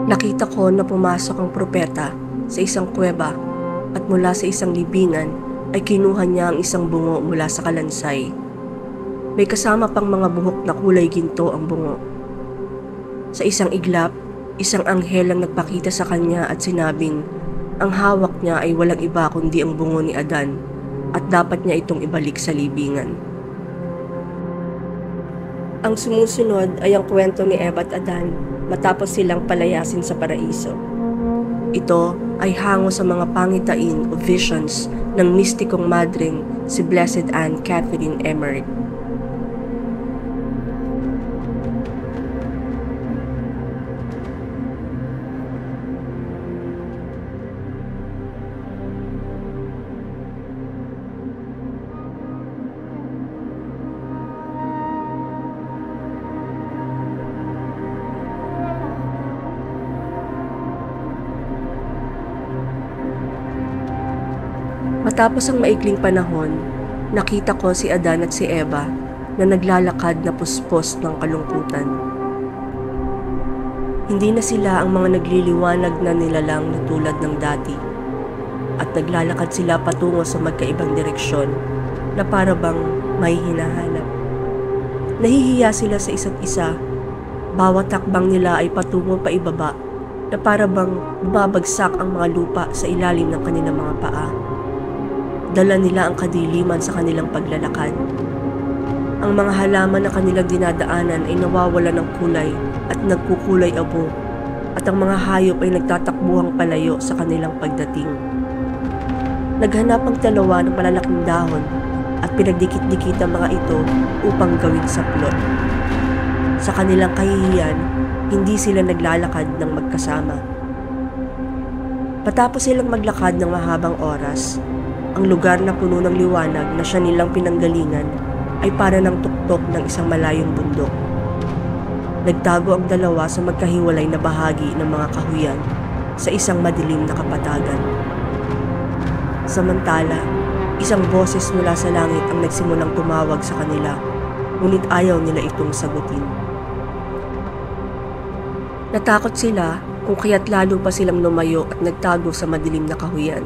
Nakita ko na pumasok ang propeta sa isang kuweba at mula sa isang libingan ay kinuha niya ang isang bungo mula sa kalansay. May kasama pang mga buhok na kulay ginto ang bungo. Sa isang iglap, isang anghel ang nagpakita sa kanya at sinabing ang hawak niya ay walang iba kundi ang bungo ni Adan at dapat niya itong ibalik sa libingan. Ang sumusunod ay ang kwento ni Eva at Adan matapos silang palayasin sa paraiso. Ito ay hango sa mga pangitain o visions ng mistikong madring si Blessed Anne Catherine Emmerich. Matapos ang maikling panahon, nakita ko si Adan at si Eva na naglalakad na puspos ng kalungkutan. Hindi na sila ang mga nagliliwanag na nilalang na tulad ng dati at naglalakad sila patungo sa magkaibang direksyon na para bang may hinahanap. Nahihiya sila sa isa't isa, bawat takbang nila ay patungo pa ibaba na para bang bumabagsak ang mga lupa sa ilalim ng kanilang mga paa. Dala nila ang kadiliman sa kanilang paglalakad. Ang mga halaman na kanilang dinadaanan ay nawawala ng kulay at nagkukulay abo, at ang mga hayop ay nagtatakbuhang palayo sa kanilang pagdating. Naghanap ang dalawa ng malalaking dahon at pinagdikit-dikit ang mga ito upang gawing saplot. Sa kanilang kahihiyan, hindi sila naglalakad ng magkasama. Patapos silang maglakad ng mahabang oras, ang lugar na puno ng liwanag na siya nilang pinanggalingan ay para ng tuktok ng isang malayong bundok. Nagtago ang dalawa sa magkahiwalay na bahagi ng mga kahuyan sa isang madilim na kapatagan. Samantala, isang boses mula sa langit ang nagsimulang tumawag sa kanila, ngunit ayaw nila itong sagutin. Natakot sila kung kaya't lalo pa silang lumayo at nagtago sa madilim na kahuyan.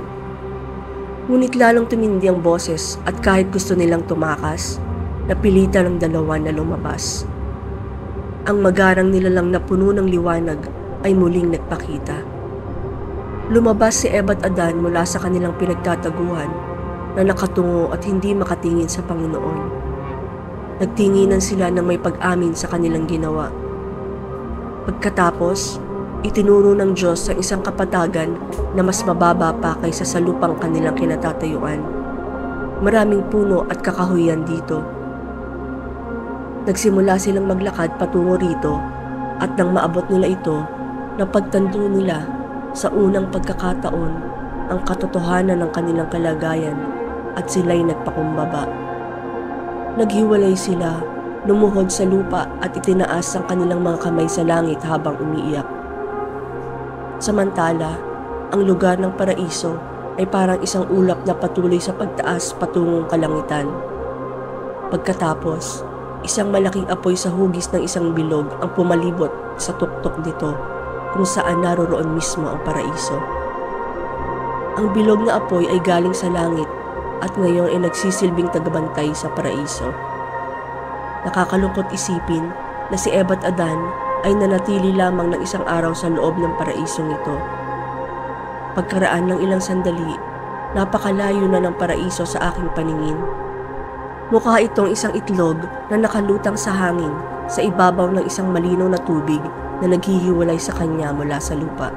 Ngunit lalong tumindi ang boses at kahit gusto nilang tumakas, napilitan ng dalawa na lumabas. Ang magarang nilalang na puno ng liwanag ay muling nagpakita. Lumabas si Eva at Adan mula sa kanilang pinagtataguhan na nakatungo at hindi makatingin sa Panginoon. Nagtinginan sila ng may pag-amin sa kanilang ginawa. Pagkatapos, itinuro ng Diyos ang isang kapatagan na mas mababa pa kaysa sa lupang kanilang kinatatayuan. Maraming puno at kakahuyan dito. Nagsimula silang maglakad patungo rito at nang maabot nila ito, napagtanto nila sa unang pagkakataon ang katotohanan ng kanilang kalagayan at sila'y nagpakumbaba. Naghiwalay sila, lumuhod sa lupa at itinaas ang kanilang mga kamay sa langit habang umiiyak. Samantala, ang lugar ng paraiso ay parang isang ulap na patuloy sa pagtaas patungong kalangitan. Pagkatapos, isang malaking apoy sa hugis ng isang bilog ang pumalibot sa tuktok nito kung saan naroroon mismo ang paraiso. Ang bilog na apoy ay galing sa langit at ngayon ay nagsisilbing tagabantay sa paraiso. Nakakalungkot isipin na si Eva at Adan ay nanatili lamang ng isang araw sa loob ng paraisong ito. Pagkaraan ng ilang sandali, napakalayo na ng paraiso sa aking paningin. Mukha itong isang itlog na nakalutang sa hangin sa ibabaw ng isang malinaw na tubig na naghihiwalay sa kanya mula sa lupa.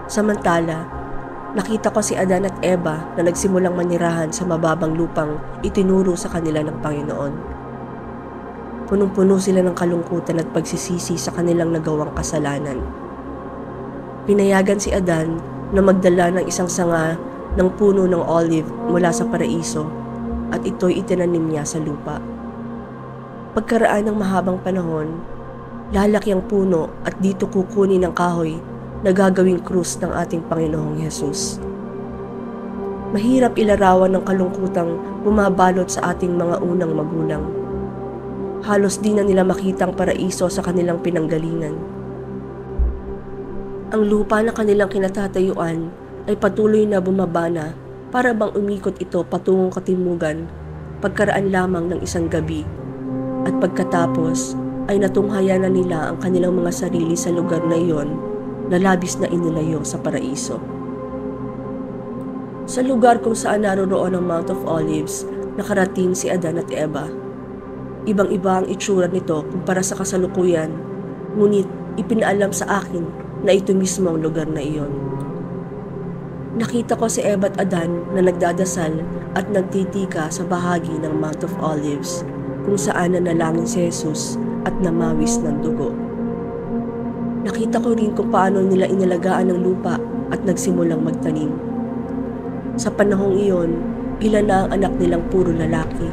Samantala, nakita ko si Adan at Eva na nagsimulang manirahan sa mababang lupang itinuro sa kanila ng Panginoon. Punong-puno sila ng kalungkutan at pagsisisi sa kanilang nagawang kasalanan. Pinayagan si Adan na magdala ng isang sanga ng puno ng olive mula sa paraiso at ito'y itinanim niya sa lupa. Pagkaraan ng mahabang panahon, lalaki ang puno at dito kukunin ang kahoy na gagawing krus ng ating Panginoong Hesus. Mahirap ilarawan ng kalungkutang bumabalot sa ating mga unang magulang. Halos di na nila makita ang paraiso sa kanilang pinanggalingan. Ang lupa na kanilang kinatatayuan ay patuloy na bumabana para bang umikot ito patungong katimugan pagkaraan lamang ng isang gabi, at pagkatapos ay natunghaya na nila ang kanilang mga sarili sa lugar na iyon na labis na inilayo sa paraiso. Sa lugar kung saan naroroon ang Mount of Olives, nakarating si Adan at Eva. Ibang-iba ang itsura nito kumpara sa kasalukuyan, ngunit ipinaalam sa akin na ito mismo ang lugar na iyon. Nakita ko si Eva at Adan na nagdadasal at nagtitika sa bahagi ng Mount of Olives kung saan nanalangin si Jesus at namawis ng dugo. Nakita ko rin kung paano nila inalagaan ng lupa at nagsimulang magtanim. Sa panahong iyon, ilan na ang anak nilang puro lalaki.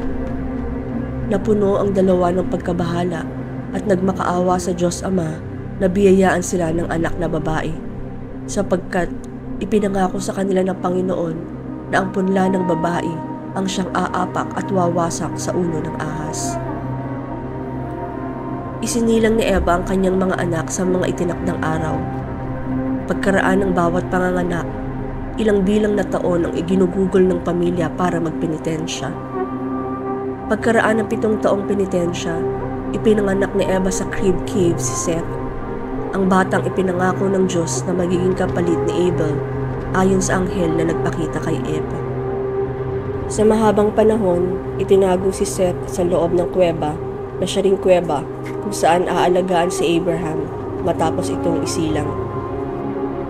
Napuno ang dalawa ng pagkabahala at nagmakaawa sa Diyos Ama na biyayaan sila ng anak na babae, sapagkat ipinangako sa kanila ng Panginoon na ang punla ng babae ang siyang aapak at wawasak sa ulo ng ahas. Isinilang ni Eva ang kanyang mga anak sa mga itinakdang araw. Pagkaraan ng bawat panganganak, ilang bilang na taon ang iginugugol ng pamilya para magpenitensya. Pagkaraan ng 7 taong penitensya, ipinanganak ni Eva sa Crib Cave si Seth, ang batang ipinangako ng Diyos na magiging kapalit ni Abel ayon sa anghel na nagpakita kay Eva. Sa mahabang panahon, itinago si Seth sa loob ng kuweba na siya ring kuweba kung saan aalagaan si Abraham matapos itong isilang.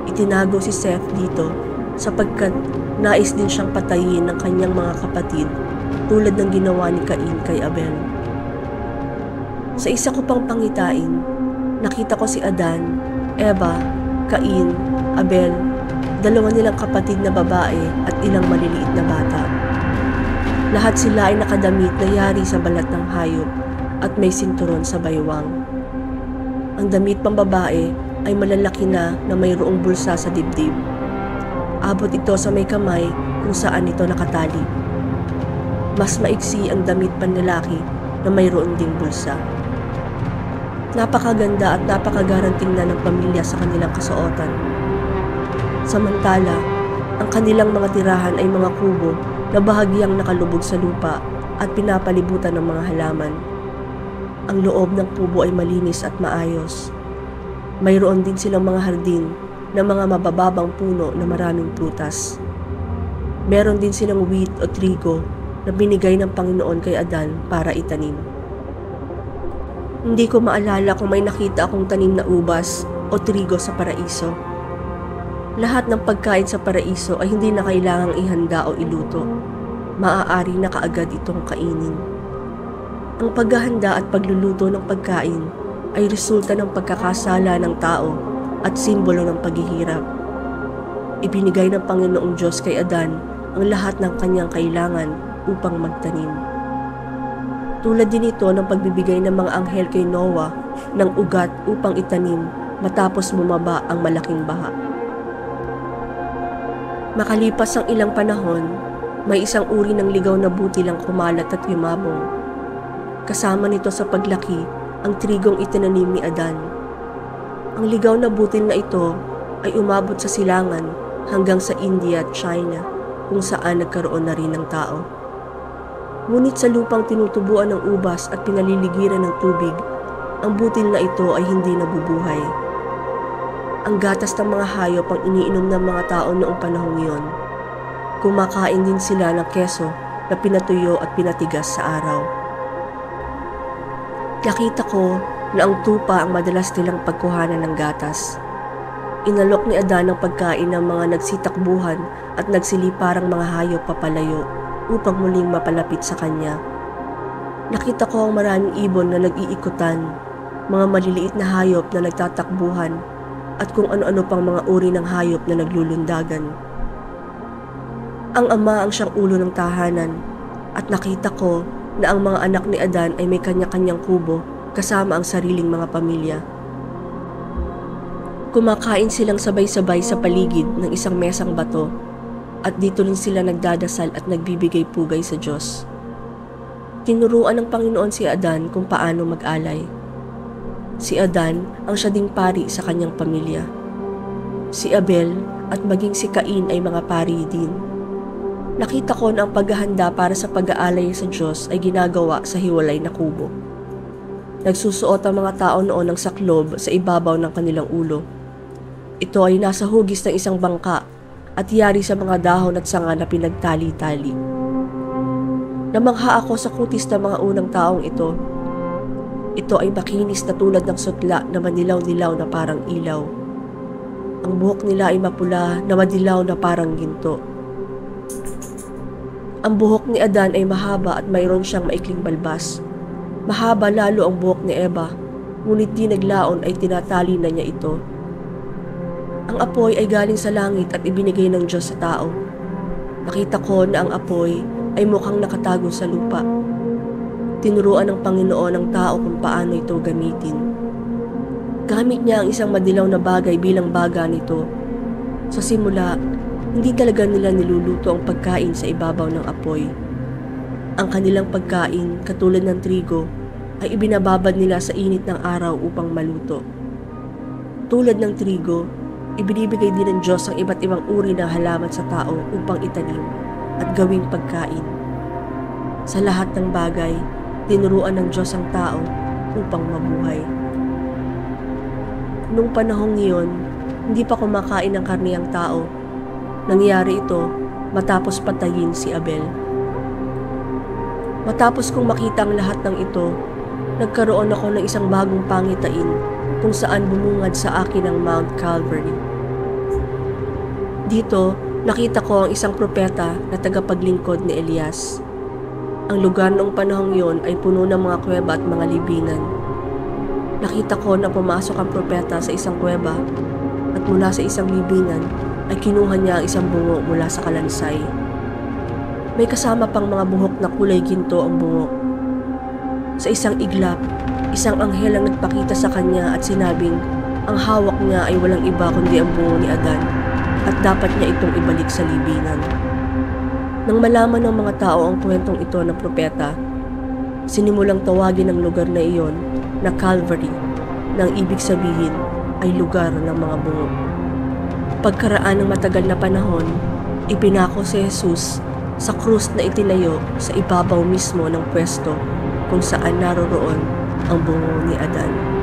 Itinago si Seth dito sapagkat nais din siyang patayin ng kanyang mga kapatid tulad ng ginawa ni Cain kay Abel. Sa isa ko pang pangitain, nakita ko si Adan, Eva, Cain, Abel, dalawa nilang kapatid na babae at ilang maliliit na bata. Lahat sila ay nakadamit na yari sa balat ng hayop at may sinturon sa baywang. Ang damit pang babae ay malalaki na mayroong bulsa sa dibdib. Abot ito sa may kamay kung saan ito nakatali. Mas maiksi ang damit panlalaki na mayroon ding bulsa. Napakaganda at napakagaranting na ng pamilya sa kanilang kasuotan. Samantala, ang kanilang mga tirahan ay mga kubo na bahagyang nakalubog sa lupa at pinapalibutan ng mga halaman. Ang loob ng kubo ay malinis at maayos. Mayroon din silang mga hardin na mga mabababang puno na maraming prutas. Meron din silang wheat o trigo na binigay ng Panginoon kay Adan para itanim. Hindi ko maalala kung may nakita akong tanim na ubas o trigo sa paraiso. Lahat ng pagkain sa paraiso ay hindi na kailangang ihanda o iluto. Maaari na kaagad itong kainin. Ang paghahanda at pagluluto ng pagkain ay resulta ng pagkakasala ng tao at simbolo ng paghihirap. Ibinigay ng Panginoong Diyos kay Adan ang lahat ng kanyang kailangan upang magtanim. Tulad din ito ng pagbibigay ng mga anghel kay Noah ng ugat upang itanim matapos bumaba ang malaking baha. Makalipas ang ilang panahon, may isang uri ng ligaw na butil ang kumalat at yumabong. Kasama nito sa paglaki ang trigong itinanim ni Adan. Ang ligaw na butil na ito ay umabot sa silangan hanggang sa India at China kung saan nagkaroon na rin ng tao. Ngunit sa lupang tinutubuan ng ubas at pinaliligiran ng tubig, ang butil na ito ay hindi nabubuhay. Ang gatas ng mga hayop ang iniinom ng mga tao noong panahong iyon. Kumakain din sila ng keso na pinatuyo at pinatigas sa araw. Nakita ko na ang tupa ang madalas nilang pagkuhanan ng gatas. Inalok ni Adan ang pagkain ng mga nagsitakbuhan at nagsiliparang mga hayop papalayo upang muling mapalapit sa kanya. Nakita ko ang maraming ibon na nag-iikutan, mga maliliit na hayop na nagtatakbuhan, at kung ano-ano pang mga uri ng hayop na naglulundagan. Ang ama ang siyang ulo ng tahanan, at nakita ko na ang mga anak ni Adan ay may kanya-kanyang kubo kasama ang sariling mga pamilya. Kumakain silang sabay-sabay sa paligid ng isang mesang bato, at dito rin sila nagdadasal at nagbibigay pugay sa Diyos. Tinuruan ng Panginoon si Adan kung paano mag-alay. Si Adan ang siya ding pari sa kanyang pamilya. Si Abel at maging si Cain ay mga pari din. Nakita ko na ang paghahanda para sa pag-aalay sa Diyos ay ginagawa sa hiwalay na kubo. Nagsusuot ang mga tao noon ng saklob sa ibabaw ng kanilang ulo. Ito ay nasa hugis ng isang bangka at yari sa mga dahon at sanga na pinagtali-tali. Namangha ako sa kutis ng mga unang taong ito. Ito ay makinis na tulad ng sutla na manilaw-nilaw na parang ilaw. Ang buhok nila ay mapula na madilaw na parang ginto. Ang buhok ni Adan ay mahaba at mayroon siyang maikling balbas. Mahaba lalo ang buhok ni Eva, ngunit di naglaon ay tinatali na niya ito. Ang apoy ay galing sa langit at ibinigay ng Diyos sa tao. Nakita ko na ang apoy ay mukhang nakatago sa lupa. Tinuruan ng Panginoon ang tao kung paano ito gamitin. Gamit niya ang isang madilaw na bagay bilang baga nito. Sa simula, hindi talaga nila niluluto ang pagkain sa ibabaw ng apoy. Ang kanilang pagkain, katulad ng trigo, ay ibinababad nila sa init ng araw upang maluto. Tulad ng trigo, ibinibigay din ng Diyos ang iba't ibang uri ng halaman sa tao upang itanim at gawing pagkain. Sa lahat ng bagay, tinuruan ng Diyos ang tao upang mabuhay. Nung panahong iyon, hindi pa kumakain ng karne ang tao. Nangyari ito matapos patayin si Abel. Matapos kong makita ang lahat ng ito, nagkaroon ako ng isang bagong pangitain kung saan bumungad sa akin ang Mount Calvary. Dito, nakita ko ang isang propeta na tagapaglingkod ni Elias. Ang lugar noong panahong iyon ay puno ng mga kuweba at mga libingan. Nakita ko na pumasok ang propeta sa isang kuweba at mula sa isang libingan ay kinuha niya ang isang bungo mula sa kalansay. May kasama pang mga buhok na kulay ginto ang bungo. Sa isang iglap, isang anghel ang nagpakita sa kanya at sinabing ang hawak niya ay walang iba kundi ang bungo ni Adan at dapat niya itong ibalik sa libingan. Nang malaman ng mga tao ang kwentong ito ng propeta, sinimulang tawagin ang lugar na iyon na Calvary, nang ibig sabihin ay lugar ng mga bungo. Pagkaraan ng matagal na panahon, ipinako si Jesus sa krus na itinayo sa ibabaw mismo ng pwesto kung saan naroroon ang bungo ni Adan.